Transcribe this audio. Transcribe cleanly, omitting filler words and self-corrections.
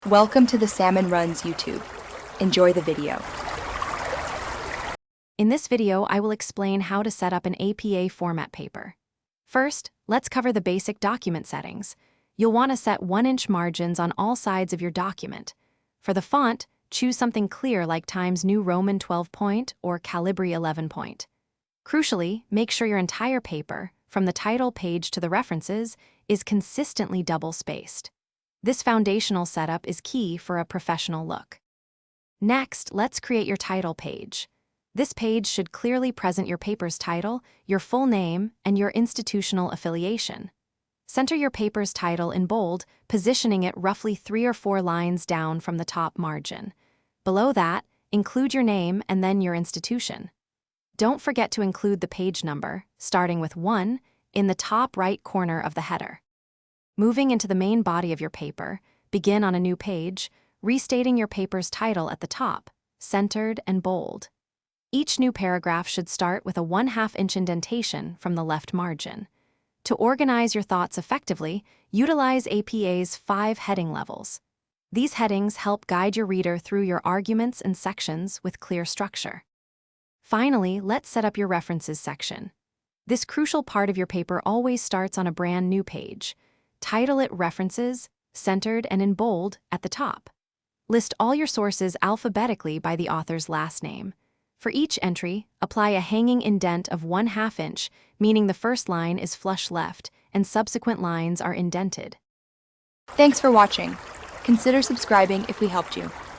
Welcome to the Salmon Runs YouTube. Enjoy the video. In this video, I will explain how to set up an APA format paper. First, let's cover the basic document settings. You'll want to set 1-inch margins on all sides of your document. For the font, choose something clear like Times New Roman 12 point or Calibri 11 point. Crucially, make sure your entire paper, from the title page to the references, is consistently double-spaced. This foundational setup is key for a professional look. Next, let's create your title page. This page should clearly present your paper's title, your full name, and your institutional affiliation. Center your paper's title in bold, positioning it roughly 3 or 4 lines down from the top margin. Below that, include your name and then your institution. Don't forget to include the page number, starting with 1, in the top right corner of the header. Moving into the main body of your paper, begin on a new page, restating your paper's title at the top, centered and bold. Each new paragraph should start with a 1/2 inch indentation from the left margin. To organize your thoughts effectively, utilize APA's 5 heading levels. These headings help guide your reader through your arguments and sections with clear structure. Finally, let's set up your references section. This crucial part of your paper always starts on a brand new page. Title it References, centered and in bold, at the top. List all your sources alphabetically by the author's last name. For each entry, apply a hanging indent of 1/2 inch, meaning the first line is flush left and subsequent lines are indented. Thanks for watching. Consider subscribing if we helped you.